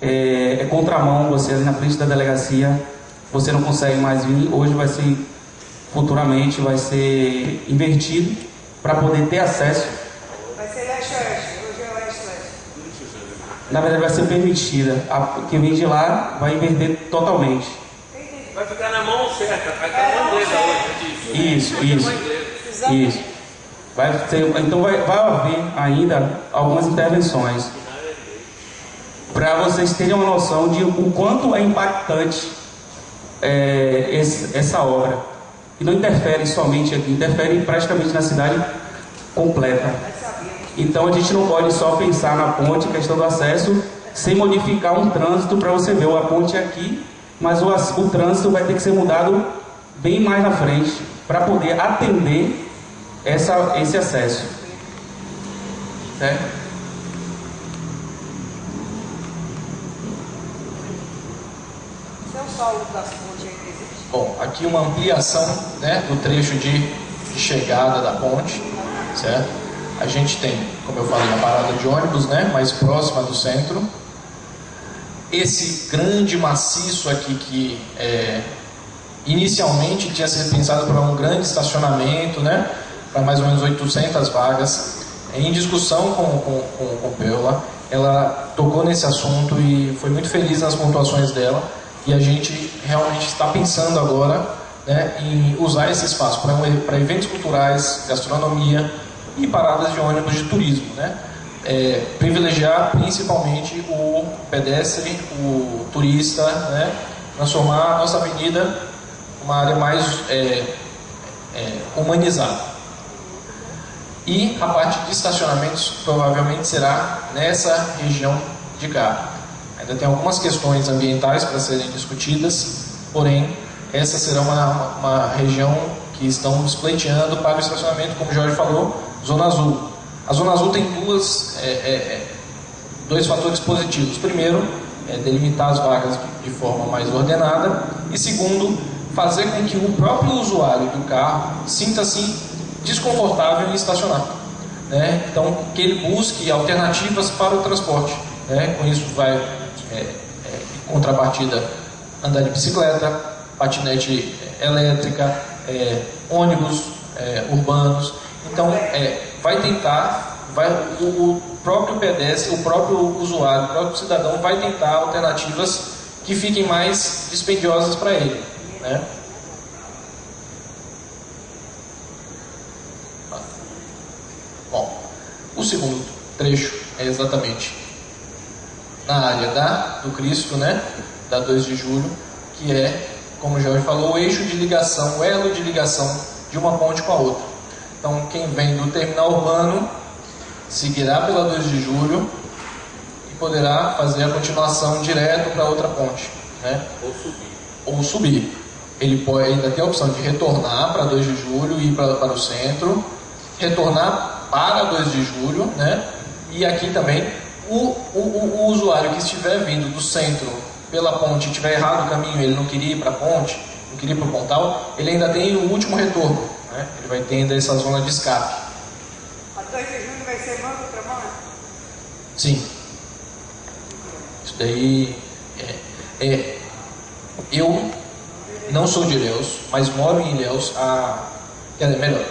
é contramão, você ali na frente da delegacia, você não consegue mais vir. Hoje vai ser, futuramente, vai ser invertido para poder ter acesso. Vai ser leste-oeste, hoje é leste-leste. Na verdade vai ser permitida. Quem vem de lá vai inverter totalmente. Vai ficar na mão certa, vai ficar na mão inglesa hoje. Isso. Então vai haver ainda algumas intervenções para vocês terem uma noção de o quanto é impactante essa obra. E não interfere somente aqui, interfere praticamente na cidade completa. Então a gente não pode só pensar na ponte, questão do acesso, sem modificar um trânsito. Para você ver, a ponte é aqui, mas o trânsito vai ter que ser mudado bem mais na frente para poder atender esse acesso. Certo? Esse é o solo das pontes aí que existe. Bom, aqui uma ampliação, né, do trecho de chegada da ponte, certo? A gente tem, como eu falei, a parada de ônibus, né, mais próxima do centro. Esse grande maciço aqui que inicialmente tinha sido pensado para um grande estacionamento, né, para mais ou menos 800 vagas, em discussão com Peula, ela tocou nesse assunto e foi muito feliz nas pontuações dela, e a gente realmente está pensando agora, né, em usar esse espaço para eventos culturais, gastronomia e paradas de ônibus de turismo, né? Privilegiar principalmente o pedestre, o turista, né? Transformar a nossa avenida uma área mais humanizada. E a parte de estacionamentos provavelmente será nessa região de cá. Ainda tem algumas questões ambientais para serem discutidas, porém essa será uma região que estamos pleiteando para o estacionamento, como o Jorge falou, Zona Azul. A Zona Azul tem dois fatores positivos. Primeiro, delimitar as vagas de forma mais ordenada. E segundo, fazer com que o próprio usuário do carro sinta-se desconfortável em estacionar, né? Então, que ele busque alternativas para o transporte, né? Com isso vai, em contrapartida, andar de bicicleta, patinete elétrica, ônibus urbanos. Então, o próprio pedestre, o próprio usuário, o próprio cidadão vai tentar alternativas que fiquem mais dispendiosas para ele, né? Bom, o segundo trecho é exatamente na área do Cristo, né? Da 2 de julho, que é, como o Jorge falou, o eixo de ligação, o elo de ligação de uma ponte com a outra. Então, quem vem do terminal urbano seguirá pela 2 de julho e poderá fazer a continuação direto para outra ponte, né? Ou subir. Ele ainda tem a opção de retornar para 2 de julho e ir para o centro, retornar para 2 de julho, né? E aqui também o usuário que estiver vindo do centro pela ponte, tiver errado o caminho, ele não queria ir para a ponte, não queria ir para o pontal, ele ainda tem o último retorno, né? Ele vai ter ainda essa zona de escape. A 2 de julho vai ser mão contra mão? Sim. Isso daí eu não sou de Ilhéus, mas moro em Ilhéus quer dizer, melhor,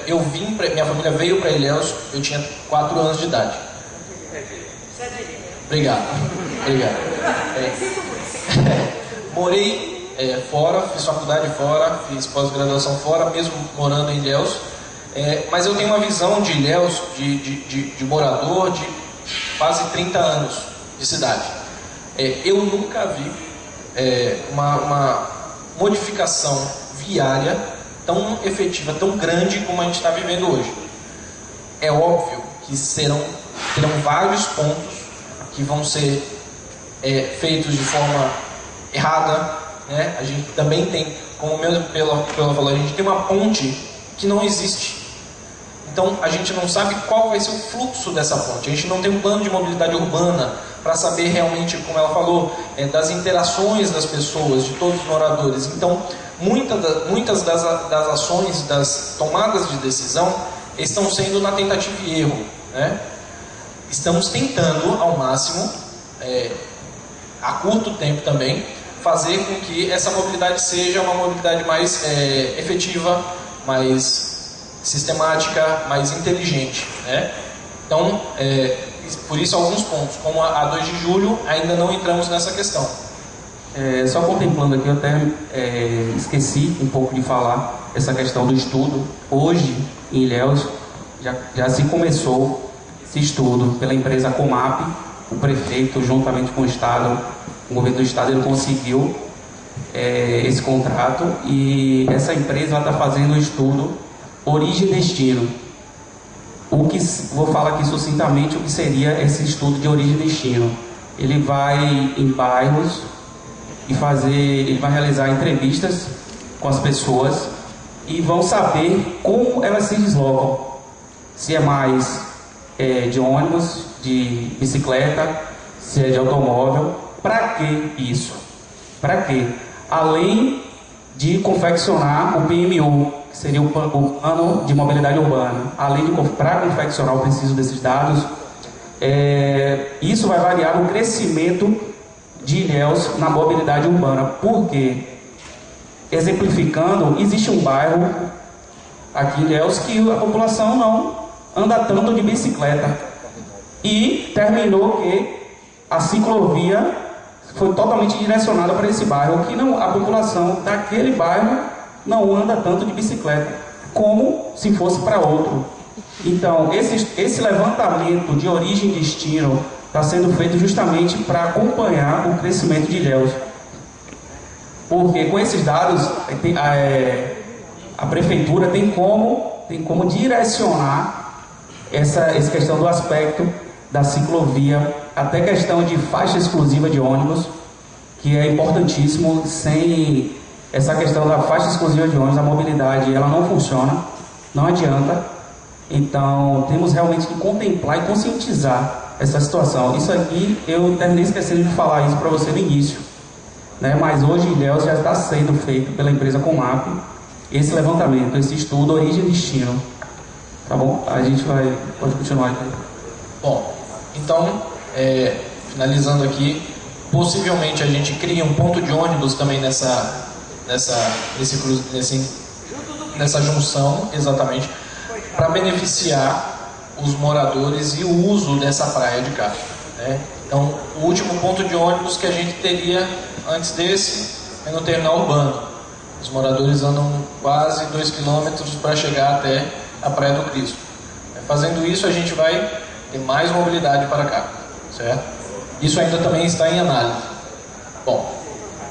minha família veio para Ilhéus, eu tinha 4 anos de idade. Obrigado. Morei fora, fiz faculdade fora, fiz pós-graduação fora, mesmo morando em Ilhéus. Mas eu tenho uma visão de Ilhéus, de morador de quase 30 anos de cidade. Eu nunca vi uma modificação viária tão efetiva, tão grande como a gente está vivendo hoje. É óbvio que terão vários pontos que vão ser feitos de forma errada, né? A gente também tem, como mesmo pela falou, a gente tem uma ponte que não existe. Então a gente não sabe qual vai ser o fluxo dessa ponte. A gente não tem um plano de mobilidade urbana para saber realmente, como ela falou, das interações das pessoas, de todos os moradores. Então muitas das ações, das tomadas de decisão estão sendo na tentativa e erro, né? Estamos tentando ao máximo a curto tempo também, fazer com que essa mobilidade seja uma mobilidade mais efetiva, mais sistemática, mais inteligente, né? Então, por isso alguns pontos, como a 2 de julho, ainda não entramos nessa questão. Só contemplando aqui, eu até esqueci um pouco de falar essa questão do estudo. Hoje, em Ilhéus, já se começou esse estudo pela empresa Comap. O prefeito, juntamente com o Estado, o governo do Estado, ele conseguiu esse contrato, e essa empresa está fazendo um estudo origem e destino. Vou falar aqui sucintamente o que seria esse estudo de origem e destino. Ele vai em bairros e ele vai realizar entrevistas com as pessoas e vão saber como elas se deslocam. Se é mais de ônibus, de bicicleta, se é de automóvel. Para que isso? Para quê? Além de confeccionar o PMU, que seria o Plano de Mobilidade Urbana, para confeccionar o preciso desses dados, isso vai variar no crescimento de Ilhéus na mobilidade urbana. Por quê? Exemplificando, existe um bairro aqui em Ilhéus que a população não anda tanto de bicicleta, e terminou que a ciclovia foi totalmente direcionada para esse bairro, que a população daquele bairro não anda tanto de bicicleta, como se fosse para outro. Então, esse levantamento de origem e destino está sendo feito justamente para acompanhar o crescimento de Ilhéus. Porque com esses dados, a prefeitura tem como direcionar essa questão do aspecto da ciclovia, até questão de faixa exclusiva de ônibus, que é importantíssimo. Sem essa questão da faixa exclusiva de ônibus, a mobilidade ela não funciona, não adianta. Então temos realmente que contemplar e conscientizar essa situação. Isso aqui eu terminei esquecendo de falar isso para você no início, né? Mas hoje em Ilhéus já está sendo feito pela empresa Comap esse levantamento, esse estudo origem e destino. Tá bom? A gente pode continuar aqui. Bom, então, finalizando aqui, possivelmente a gente cria um ponto de ônibus também nessa junção, exatamente, para beneficiar os moradores e o uso dessa praia de cá, né? Então, o último ponto de ônibus que a gente teria antes desse é no terminal urbano. Os moradores andam quase 2 quilômetros para chegar até a Praia do Cristo. Fazendo isso, a gente vai ter mais mobilidade para cá, certo? Isso ainda também está em análise. Bom,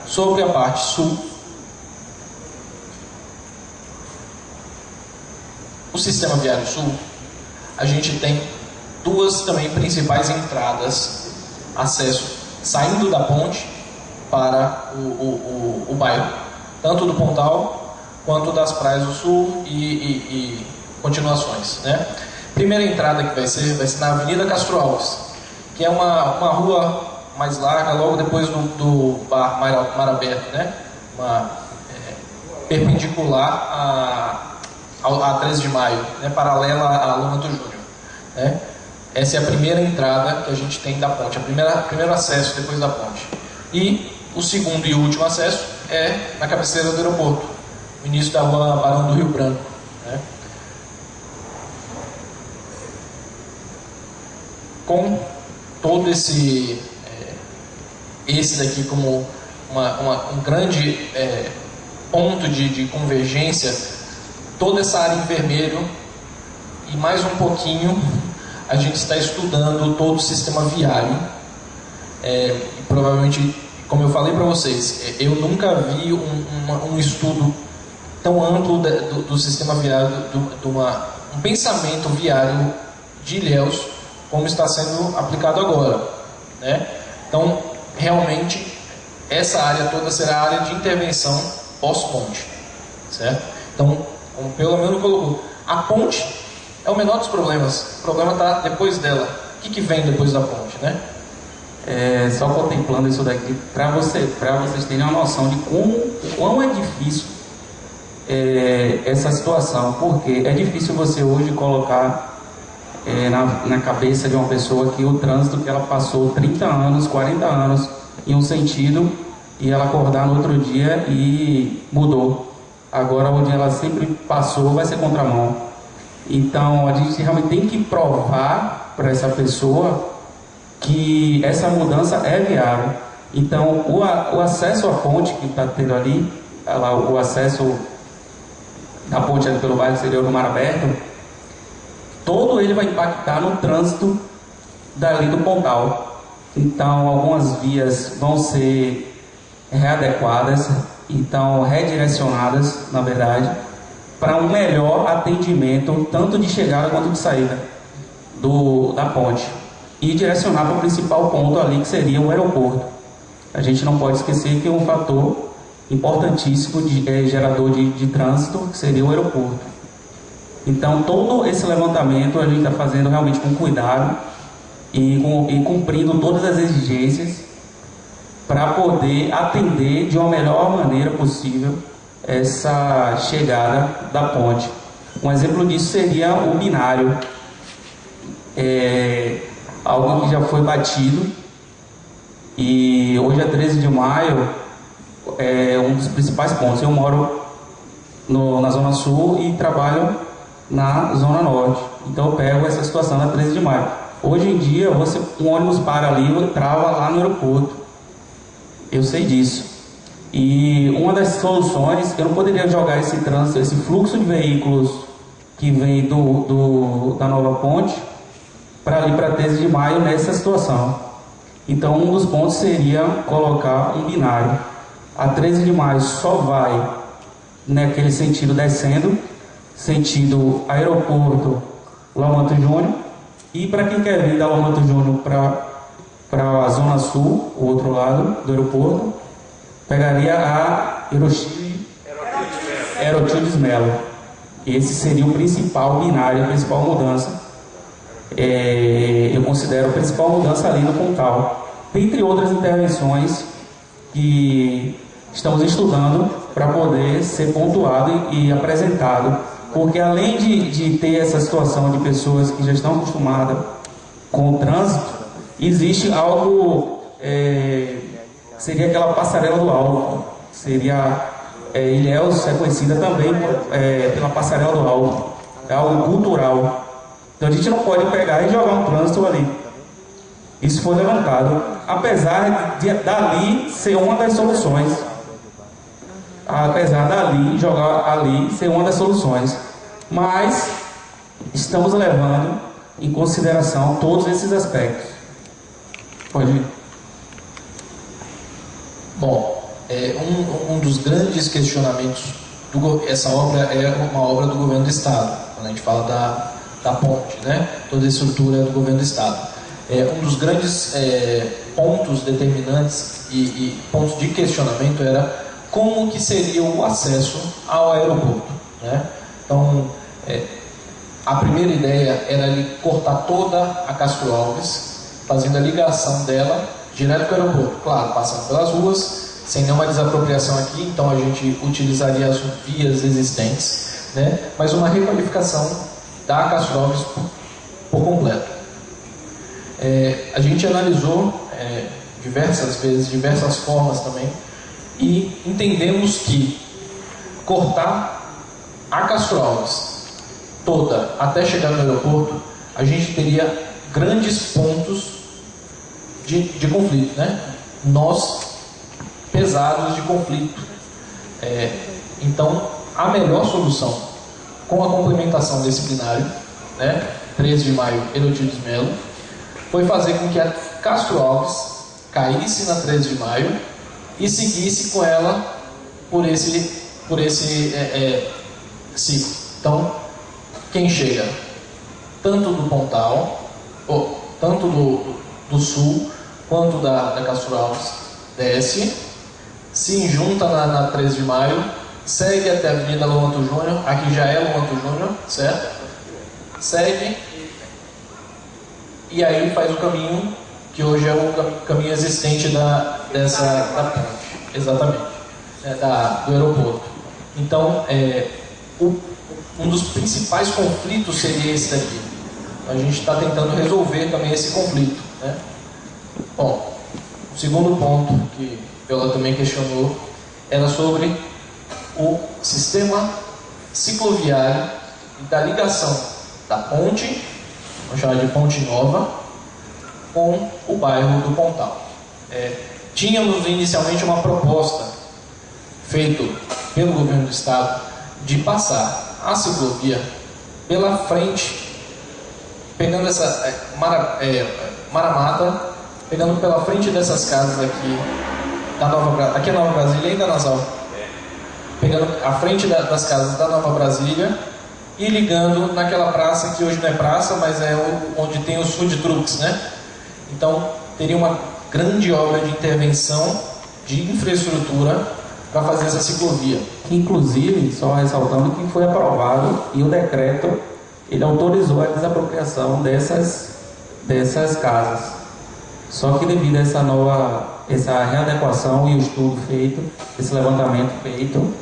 sobre a parte sul, o sistema viário sul, a gente tem duas também principais entradas, acesso saindo da ponte para o bairro, tanto do Pontal quanto das praias do sul e continuações, né? Primeira entrada que vai ser na Avenida Castro Alves, que é uma rua mais larga, logo depois do bar Mar Aberto, né? Perpendicular a 13 de maio, né? Paralela a Lomanto Júnior, né? Essa é a primeira entrada que a gente tem da ponte, primeiro acesso depois da ponte. E o segundo e último acesso é na cabeceira do aeroporto, no início da rua Barão do Rio Branco, né? Com todo esse daqui como um grande ponto de convergência, toda essa área em vermelho, e mais um pouquinho a gente está estudando todo o sistema viário. Provavelmente, como eu falei para vocês, eu nunca vi um estudo tão amplo do sistema viário, um pensamento viário de Ilhéus, como está sendo aplicado agora, né? Então, realmente, essa área toda será a área de intervenção pós-ponte, certo? Então, como pelo menos colocou, a ponte é o menor dos problemas. O problema está depois dela. O que vem depois da ponte, né? Só contemplando isso daqui, para vocês terem uma noção de quão é difícil essa situação, porque é difícil você hoje colocar na cabeça de uma pessoa que o trânsito que ela passou 30 anos, 40 anos em um sentido e ela acordar no outro dia e mudou. Agora, onde ela sempre passou, vai ser contramão. Então, a gente realmente tem que provar para essa pessoa que essa mudança é viável. Então, o acesso à ponte que está tendo ali, o acesso da ponte ali pelo bairro exterior do Mar Aberto, todo ele vai impactar no trânsito dali do Pontal. Então, algumas vias vão ser readequadas, então redirecionadas, na verdade, para um melhor atendimento, tanto de chegada quanto de saída da ponte. E direcionar para o principal ponto ali, que seria o aeroporto. A gente não pode esquecer que é um fator importantíssimo gerador de trânsito, que seria o aeroporto. Então, todo esse levantamento a gente está fazendo realmente com cuidado e cumprindo todas as exigências para poder atender de uma melhor maneira possível essa chegada da ponte. Um exemplo disso seria o binário, algo que já foi batido, e hoje é 13 de maio, é um dos principais pontos. Eu moro na Zona Sul e trabalho na Zona Norte, então eu pego essa situação na 13 de maio. Hoje em dia, um ônibus para ali e trava lá no aeroporto. Eu sei disso. E uma das soluções, eu não poderia jogar esse trânsito, esse fluxo de veículos que vem da nova ponte para ali para 13 de maio nessa situação. Então, um dos pontos seria colocar um binário. A 13 de maio só vai naquele sentido descendo, sentido aeroporto Lamanto Júnior, e para quem quer vir da Lamanto Júnior para a Zona Sul, o outro lado do aeroporto, pegaria a Herotildes Melo. Esse seria o principal binário, a principal mudança. Eu considero a principal mudança ali no Pontal. Dentre outras intervenções que estamos estudando para poder ser pontuado e apresentado. Porque além de ter essa situação de pessoas que já estão acostumadas com o trânsito, existe algo, seria aquela passarela do álcool. Ilhéus é conhecida também pela passarela do álcool. É algo cultural. Então a gente não pode pegar e jogar um trânsito ali. Isso foi levantado, apesar de dali ser uma das soluções. Apesar dali, jogar ali ser uma das soluções. Mas estamos levando em consideração todos esses aspectos. Pode ir. Bom, um dos grandes questionamentos, essa obra é uma obra do governo do Estado, quando a gente fala da ponte, né? Toda a estrutura do governo do Estado. Um dos grandes pontos determinantes e pontos de questionamento era como que seria o acesso ao aeroporto, né? Então, a primeira ideia era ele cortar toda a Castro Alves, fazendo a ligação dela direto para o aeroporto, claro, passando pelas ruas, sem nenhuma desapropriação aqui, então a gente utilizaria as vias existentes, né? Mas uma requalificação da Castro Alves por completo. A gente analisou diversas vezes, diversas formas também, e entendemos que cortar a Castro Alves toda até chegar no aeroporto, a gente teria grandes pontos de conflito, né? Nós pesados de conflito. Então, a melhor solução, com a complementação desse binário, né, 13 de maio, Herotildes Melo, foi fazer com que a Castro Alves caísse na 13 de maio e seguisse com ela por esse ciclo. Então, quem chega tanto do Pontal, tanto do sul, quanto da Castro Alves, desce, se junta na 13 de maio, segue até a Avenida Lamanto Júnior, aqui já é Lamanto Júnior, certo? Segue, e aí faz o caminho, que hoje é o caminho existente da ponte, exatamente, do aeroporto. Então, um dos principais conflitos seria esse daqui. A gente está tentando resolver também esse conflito, né? Bom, O segundo ponto que ela também questionou era sobre o sistema cicloviário e da ligação da ponte, vamos chamar de Ponte Nova, com o bairro do Pontal. Tínhamos inicialmente uma proposta feita pelo governo do estado de passar a ciclovia pela frente, pegando essa Maramata, pegando pela frente dessas casas aqui, aqui é Nova Brasília, ainda Nasal, pegando a frente das casas da Nova Brasília e ligando naquela praça que hoje não é praça, mas é onde tem os food trucks, né? Então teria uma grande obra de intervenção de infraestrutura para fazer essa ciclovia. Inclusive, só ressaltando que foi aprovado e o decreto ele autorizou a desapropriação dessas casas. Só que devido a essa readequação e o estudo feito, esse levantamento feito,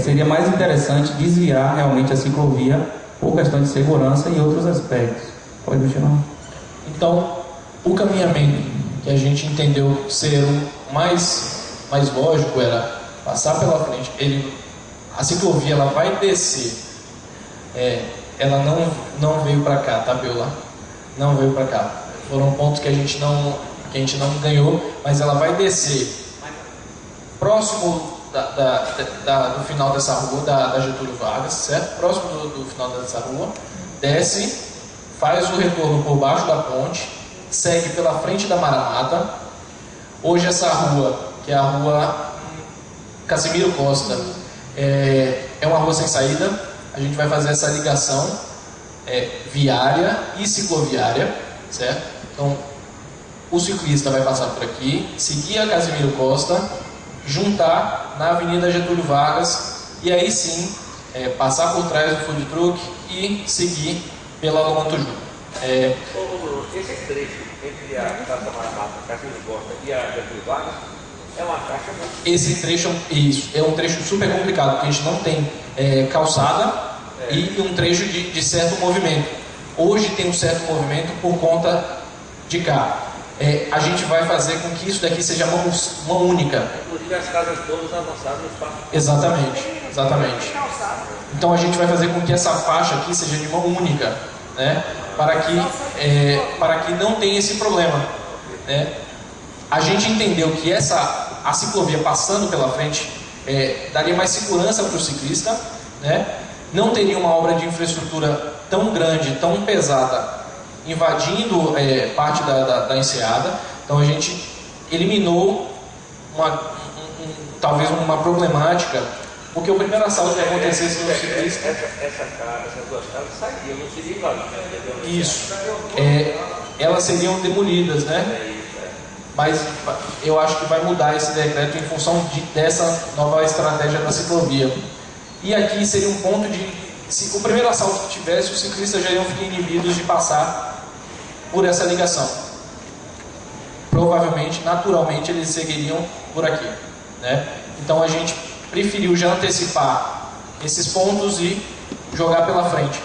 seria mais interessante desviar realmente a ciclovia por questão de segurança e outros aspectos. Pode continuar. Então, o caminhamento que a gente entendeu ser o mais lógico era passar pela frente. A ciclovia ela vai descer. Ela não veio para cá, tá, Biola? Não veio para cá. Foram pontos que a gente não ganhou, mas ela vai descer próximo do final dessa rua, da Getúlio Vargas, certo? Próximo do final dessa rua, desce, faz o retorno por baixo da ponte, segue pela frente da Maramata. Hoje essa rua, que é a rua Casimiro Costa, é uma rua sem saída. A gente vai fazer essa ligação viária e cicloviária, certo? Então, o ciclista vai passar por aqui, seguir a Casimiro Costa, juntar na Avenida Getúlio Vargas e aí sim passar por trás do food truck e seguir pela Lomanto Júnior. Esse trecho entre a Praça Maramata, Casimiro Costa e a Getúlio Vargas é uma caixa muito... Esse trecho é um trecho super complicado, porque a gente não tem calçada e um trecho de certo movimento. Hoje tem um certo movimento por conta de cá. A gente vai fazer com que isso daqui seja uma única. Inclusive as casas todas avançadas no espaço. Exatamente. Então a gente vai fazer com que essa faixa aqui seja de mão única, né? Para que não tenha esse problema, né? A gente entendeu que a ciclovia passando pela frente daria mais segurança para o ciclista, né? Não teria uma obra de infraestrutura tão grande, tão pesada, invadindo parte da enseada. Então a gente eliminou talvez uma problemática, porque o primeiro assalto que acontecesse no ciclista... Essas duas casas saíam, não seria invadidas. Isso. Elas seriam demolidas, né? Mas eu acho que vai mudar esse decreto em função dessa nova estratégia da ciclovia. E aqui seria um ponto se o primeiro assalto que tivesse, os ciclistas já iam ficar inibidos de passar por essa ligação. Provavelmente, naturalmente, eles seguiriam por aqui, né? Então a gente preferiu já antecipar esses pontos e jogar pela frente.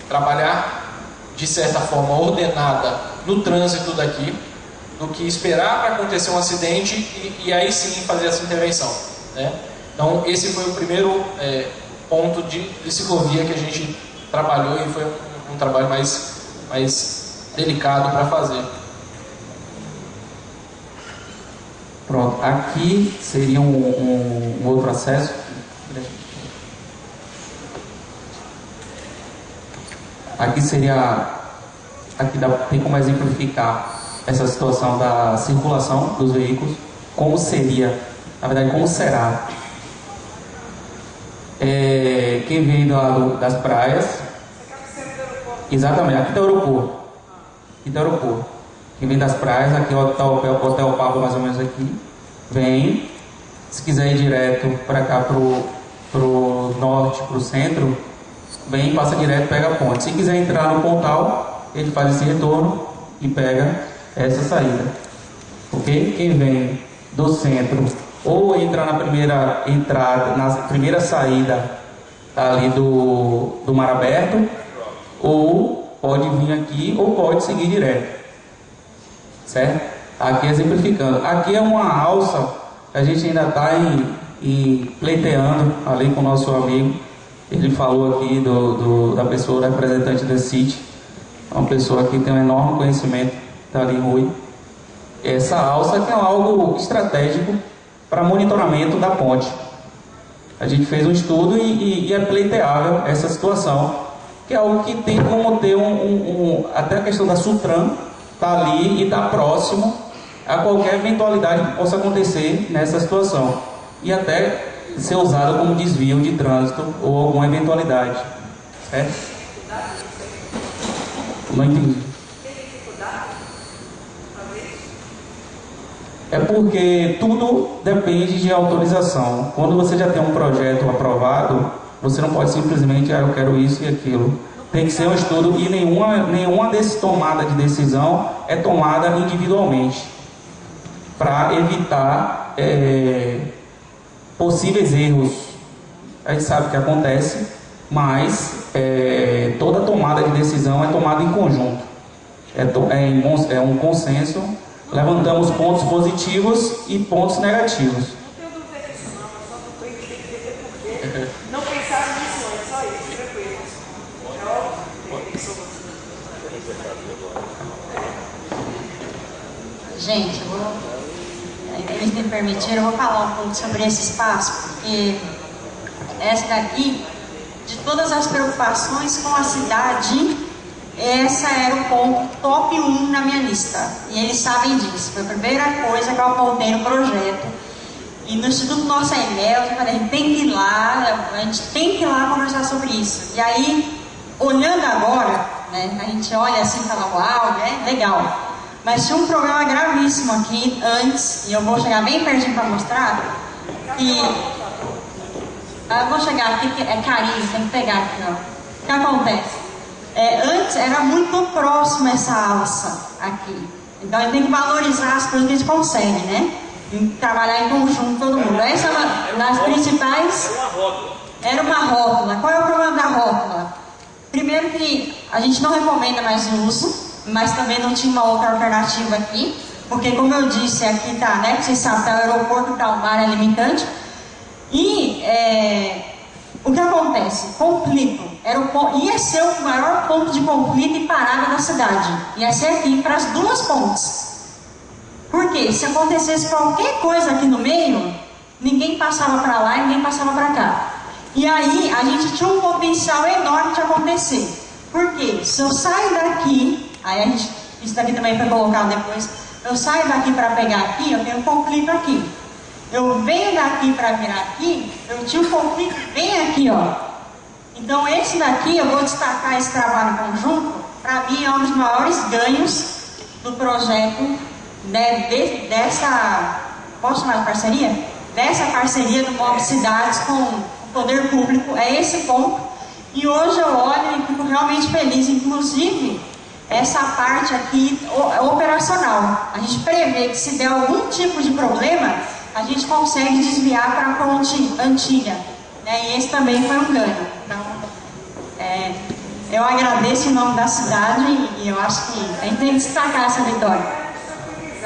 Trabalhar de certa forma ordenada no trânsito daqui, do que esperar para acontecer um acidente e aí sim fazer essa intervenção, né? Então esse foi o primeiro ponto de ciclovia que a gente trabalhou e foi um trabalho mais delicado para fazer. Pronto, aqui seria um outro acesso. Aqui tem como exemplificar essa situação da circulação dos veículos, como seria, na verdade, como será. Quem vem das praias, exatamente, aqui está o aeroporto. Quem vem das praias, aqui está o Hotel Pablo, mais ou menos aqui, vem, se quiser ir direto para cá, pro norte, pro centro, vem, passa direto, pega a ponte. Se quiser entrar no Pontal, ele faz esse retorno e pega essa saída. Ok? Quem vem do centro, ou entra na primeira entrada, na primeira saída ali do Mar Aberto, ou pode vir aqui, ou pode seguir direto. certo? Aqui exemplificando. Aqui é uma alça, a gente ainda está pleiteando ali com o nosso amigo. Ele falou aqui da pessoa representante da CIT, uma pessoa que tem um enorme conhecimento, está ali, Rui. Essa alça que é algo estratégico para monitoramento da ponte. A gente fez um estudo e é pleiteável essa situação, que é algo que tem como ter até a questão da Sutran está ali e está próximo a qualquer eventualidade que possa acontecer nessa situação, e até ser usado como desvio de trânsito ou alguma eventualidade, certo? Não entendi. É porque tudo depende de autorização. Quando você já tem um projeto aprovado, você não pode simplesmente, eu quero isso e aquilo. Tem que ser um estudo, e nenhuma tomada de decisão é tomada individualmente, para evitar possíveis erros. A gente sabe que acontece, mas toda tomada de decisão é tomada em conjunto. É um consenso. Levantamos pontos positivos e pontos negativos. Não tenho dúvida disso não, mas só não estou entendendo por quê. Não pensaram nisso antes, só isso, tranquilo. É óbvio que tem Gente, eles me permitiram, eu vou falar um pouco sobre esse espaço, porque essa daqui, de todas as preocupações com a cidade, essa era o ponto top 1 na minha lista, e eles sabem disso. Foi a primeira coisa que eu apontei no projeto, e no Instituto Nossa Enel eu falei, a gente tem que ir lá conversar sobre isso. E aí, olhando agora, né, a gente olha assim e fala, uau, né, legal, mas tinha um problema gravíssimo aqui antes, e eu vou chegar bem pertinho para mostrar, e eu vou chegar aqui, que é carinho, tem que pegar aqui, ó. O que acontece? Antes era muito próximo essa alça aqui, então a gente tem que valorizar as coisas que a gente consegue, né? E trabalhar em conjunto todo mundo. Essa nas principais era uma rótula. Qual é o problema da rótula? Primeiro que a gente não recomenda mais o uso, mas também não tinha uma outra alternativa aqui, porque como eu disse, aqui tá, né? Vocês sabem, tá o aeroporto, tá o mar, é limitante. E o que acontece? Conflito. Ia ser o maior ponto de conflito e parada da cidade. Ia ser aqui para as duas pontes. Por quê? Se acontecesse qualquer coisa aqui no meio, ninguém passava para lá e ninguém passava para cá. E aí a gente tinha um potencial enorme de acontecer. Por quê? Se eu saio daqui, isso daqui também foi colocado depois, eu saio daqui para pegar aqui, eu tenho um conflito aqui. Eu venho daqui para virar aqui, eu tinha um conflito bem aqui, ó. Então esse daqui, eu vou destacar esse trabalho conjunto, para mim é um dos maiores ganhos do projeto, né, posso chamar de parceria? Dessa parceria do MOB Cidades com o poder público, é esse ponto. E hoje eu olho e fico realmente feliz, inclusive essa parte aqui operacional. A gente prevê que se der algum tipo de problema, a gente consegue desviar para a ponte antiga, né? E esse também foi um ganho. Então, eu agradeço em nome da cidade e eu acho que a gente tem que destacar essa vitória.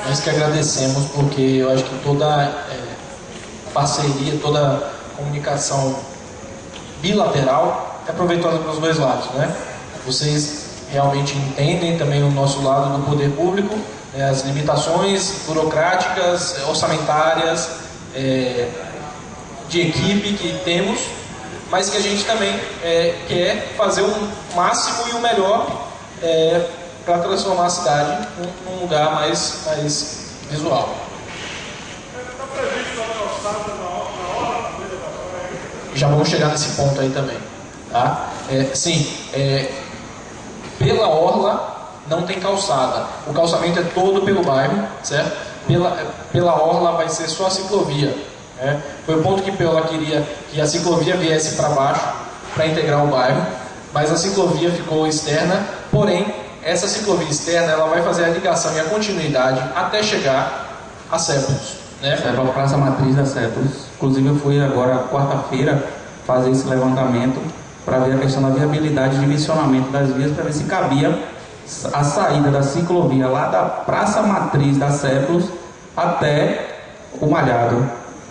Nós que agradecemos, porque eu acho que toda parceria, toda comunicação bilateral é proveitosa para os dois lados, né? Vocês realmente entendem também o nosso lado do poder público, as limitações burocráticas, orçamentárias, de equipe que temos, mas que a gente também quer fazer o máximo e o melhor para transformar a cidade num lugar mais visual. Já vamos chegar nesse ponto aí também, tá? Pela orla não tem calçada, o calçamento é todo pelo bairro, certo? Pela orla vai ser só a ciclovia, né? Foi o ponto que Peola queria que a ciclovia viesse para baixo para integrar o bairro, mas a ciclovia ficou externa, porém essa ciclovia externa ela vai fazer a ligação e a continuidade até chegar a Sépulos, né? É para a Praça Matriz da Sépulos. Inclusive eu fui agora quarta-feira fazer esse levantamento para ver a questão da viabilidade de dimensionamento das vias, para ver se cabia a saída da ciclovia lá da Praça Matriz da Séculos até o Malhado.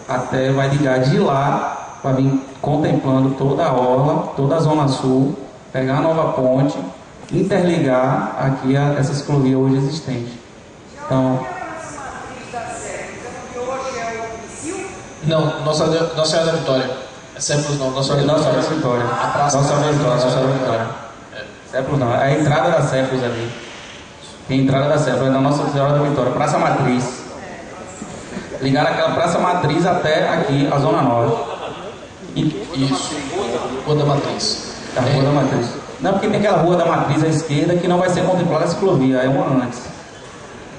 Até vai ligar de lá, vai vir contemplando toda a orla, toda a Zona Sul, pegar a nova ponte, interligar aqui essa ciclovia hoje existente. Então, Não, Nossa Senhora da Vitória. É Séculos não, Nossa Senhora da Nossa Vitória. Vitória. A praça Nossa da Vitória, Nossa Vitória. Séculos não, é a entrada da Séculos ali. Tem a entrada da Séculos, é da Nossa Senhora da Vitória, Praça Matriz. Ligar aquela Praça Matriz até aqui, a Zona Norte. Isso. Rua da Matriz. A Rua da Matriz. Não, porque tem aquela Rua da Matriz à esquerda que não vai ser contemplada a ciclovia, é uma antes.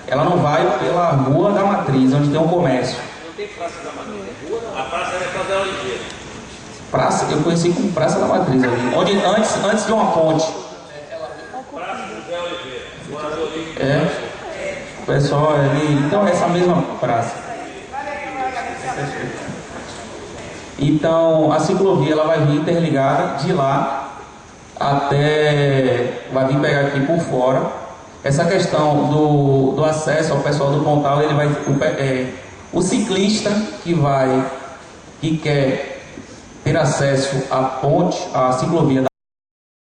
Ela não vai pela Rua da Matriz, onde tem um comércio. Não tem Praça da Matriz. A praça é Praça da Oliveira. Praça, eu conheci como Praça da Matriz ali. Onde, antes de uma ponte. Praça José Oliveira. Morador ali. É. O pessoal ali. Então, essa mesma praça. Então, a ciclovia ela vai vir interligada de lá até. Vai vir pegar aqui por fora. Essa questão do acesso ao pessoal do Pontal, ele vai. O ciclista que quer ter acesso à ponte, à ciclovia